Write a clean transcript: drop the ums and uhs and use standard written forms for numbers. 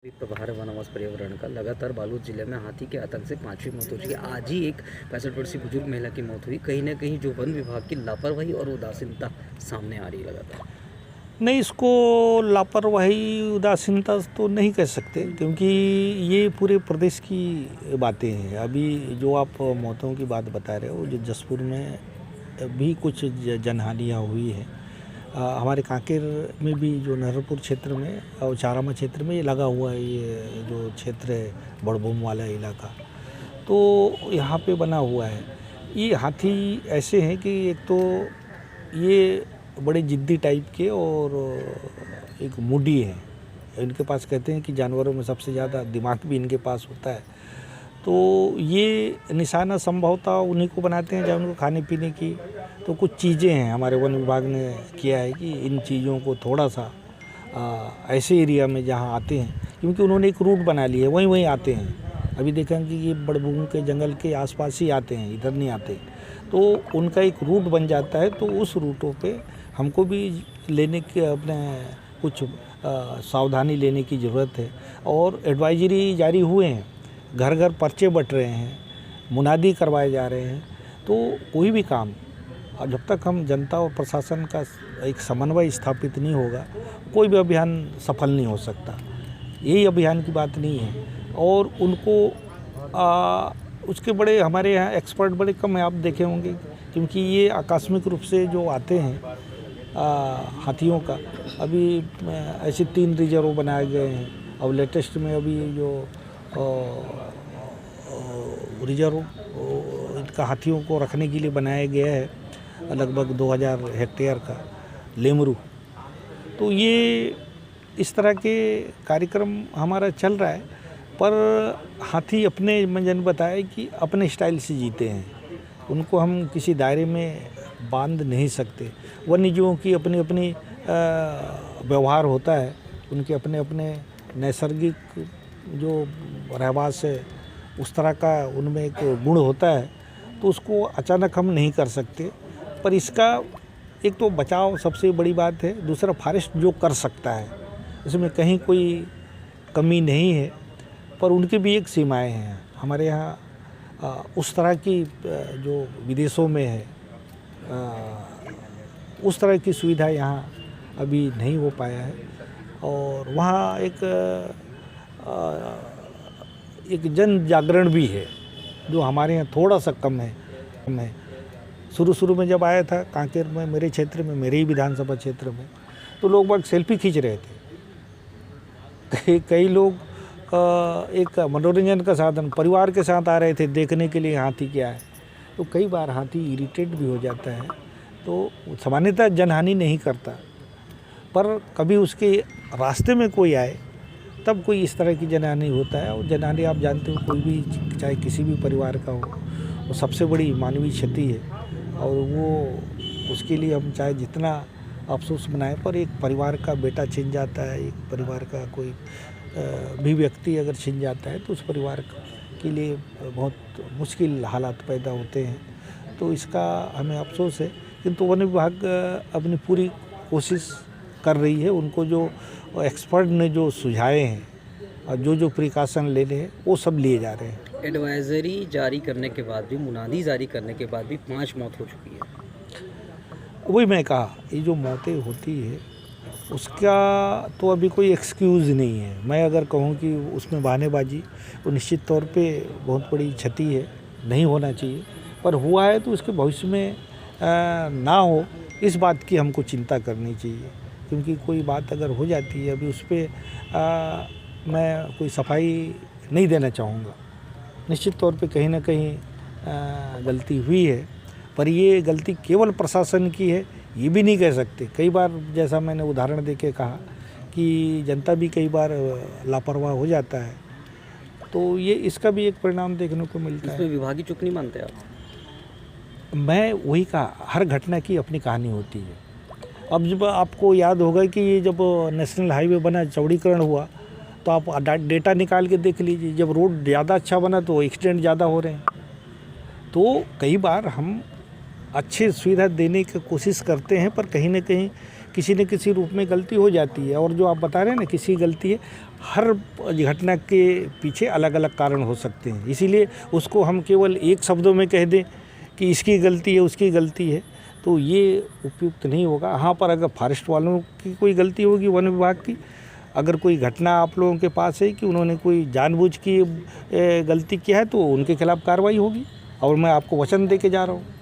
प्रभार वन आवास पर्यावरण का लगातार बालोद जिले में हाथी के आतंक से 5वीं मौत हो चुकी है। आज ही एक 65 वर्षीय बुजुर्ग महिला की मौत हुई। कहीं ना कहीं जो वन विभाग की लापरवाही और उदासीनता सामने आ रही है लगातार। नहीं, इसको लापरवाही उदासीनता तो नहीं कह सकते, क्योंकि ये पूरे प्रदेश की बातें हैं। अभी जो आप मौतों की बात बता रहे हो, जो जसपुर में भी कुछ जनहानियाँ हुई है, हमारे कांकेर में भी जो नहरपुर क्षेत्र में और चारामा क्षेत्र में ये लगा हुआ है, ये जो क्षेत्र है बड़भूम वाला इलाका, तो यहाँ पे बना हुआ है। ये हाथी ऐसे हैं कि एक तो ये बड़े जिद्दी टाइप के और एक मूडी हैं। इनके पास कहते हैं कि जानवरों में सबसे ज़्यादा दिमाग भी इनके पास होता है। तो ये निशाना संभवतः उन्हीं को बनाते हैं जब उनको खाने पीने की। तो कुछ चीज़ें हैं हमारे वन विभाग ने किया है कि इन चीज़ों को थोड़ा सा ऐसे एरिया में जहाँ आते हैं, क्योंकि उन्होंने एक रूट बना लिया है, वहीं आते हैं। अभी देखें कि ये बड़भूम के जंगल के आसपास ही आते हैं, इधर नहीं आते। तो उनका एक रूट बन जाता है, तो उस रूटों पे हमको भी लेने के अपने कुछ सावधानी लेने की ज़रूरत है। और एडवाइजरी जारी हुए हैं, घर घर पर्चे बट रहे हैं, मुनादी करवाए जा रहे हैं। तो कोई भी काम जब तक हम जनता और प्रशासन का एक समन्वय स्थापित नहीं होगा, कोई भी अभियान सफल नहीं हो सकता। यही अभियान की बात नहीं है। और उनको उसके बड़े हमारे यहाँ एक्सपर्ट बड़े कम हैं, आप देखे होंगे, क्योंकि ये आकस्मिक रूप से जो आते हैं हाथियों का। अभी ऐसे 3 रिजर्व बनाए गए हैं। और लेटेस्ट में अभी जो रिजर्व इनका हाथियों को रखने के लिए बनाया गया है, लगभग 2000 हेक्टेयर का लेमरू। तो ये इस तरह के कार्यक्रम हमारा चल रहा है। पर हाथी अपने, मैंने बताया कि अपने स्टाइल से जीते हैं, उनको हम किसी दायरे में बांध नहीं सकते। वन्य जीवों की अपनी अपनी व्यवहार होता है, उनके अपने अपने नैसर्गिक जो रहवास है, उस तरह का उनमें एक गुण होता है। तो उसको अचानक हम नहीं कर सकते। पर इसका एक तो बचाव सबसे बड़ी बात है, दूसरा फॉरेस्ट जो कर सकता है इसमें कहीं कोई कमी नहीं है। पर उनकी भी एक सीमाएं हैं। हमारे यहाँ उस तरह की जो विदेशों में है, उस तरह की सुविधा यहाँ अभी नहीं हो पाया है। और वहाँ एक जन जागरण भी है, जो हमारे यहाँ थोड़ा सा कम है। शुरू में जब आया था कांकेर में, मेरे क्षेत्र में, मेरे ही विधानसभा क्षेत्र में, तो लोग बाग सेल्फी खींच रहे थे। कई लोग एक मनोरंजन का साधन परिवार के साथ आ रहे थे देखने के लिए हाथी क्या है। तो कई बार हाथी इरिटेट भी हो जाता है। तो सामान्यतः जनहानि नहीं करता, पर कभी उसके रास्ते में कोई आए तब कोई इस तरह की जनहानि होता है। और जनहानि आप जानते हो, कोई भी चाहे किसी भी परिवार का हो, वो सबसे बड़ी मानवीय क्षति है। और वो उसके लिए हम चाहे जितना अफसोस मनाएं, पर एक परिवार का बेटा छिन जाता है, एक परिवार का कोई भी व्यक्ति अगर छिन जाता है, तो उस परिवार के लिए बहुत मुश्किल हालात पैदा होते हैं। तो इसका हमें अफसोस है, किंतु वन विभाग अपनी पूरी कोशिश कर रही है। उनको जो एक्सपर्ट ने जो सुझाए हैं और जो प्रिकॉशन लेने हैं, वो सब लिए जा रहे हैं। एडवाइजरी जारी करने के बाद भी, मुनादी जारी करने के बाद भी 5 मौत हो चुकी है। वही मैं कहा, ये जो मौतें होती है उसका तो अभी कोई एक्सक्यूज़ नहीं है। मैं अगर कहूँ कि उसमें बहानेबाजी, वो निश्चित तौर पे बहुत बड़ी क्षति है, नहीं होना चाहिए। पर हुआ है तो उसके भविष्य में ना हो, इस बात की हमको चिंता करनी चाहिए। क्योंकि कोई बात अगर हो जाती है, अभी उस पर मैं कोई सफाई नहीं देना चाहूँगा। निश्चित तौर पे कहीं ना कहीं गलती हुई है, पर ये गलती केवल प्रशासन की है ये भी नहीं कह सकते। कई बार, जैसा मैंने उदाहरण देके कहा, कि जनता भी कई बार लापरवाह हो जाता है। तो ये इसका भी एक परिणाम देखने को मिलता है। इसमें विभागीय चूक नहीं मानते आप? मैं वही कहा, हर घटना की अपनी कहानी होती है। अब जब आपको याद होगा कि ये जब नेशनल हाईवे बना, चौड़ीकरण हुआ, तो आप डेटा निकाल के देख लीजिए, जब रोड ज़्यादा अच्छा बना तो एक्सीडेंट ज़्यादा हो रहे हैं। तो कई बार हम अच्छी सुविधा देने की कोशिश करते हैं, पर कहीं ना कहीं किसी न किसी रूप में गलती हो जाती है। और जो आप बता रहे हैं ना, किसी गलती है, हर घटना के पीछे अलग अलग कारण हो सकते हैं। इसीलिए उसको हम केवल एक शब्दों में कह दें कि इसकी गलती है, उसकी गलती है, तो ये उपयुक्त नहीं होगा। हाँ, पर अगर फॉरेस्ट वालों की कोई गलती होगी, वन विभाग की, अगर कोई घटना आप लोगों के पास है कि उन्होंने कोई जानबूझ की गलती किया है, तो उनके खिलाफ कार्रवाई होगी। और मैं आपको वचन दे के जा रहा हूँ।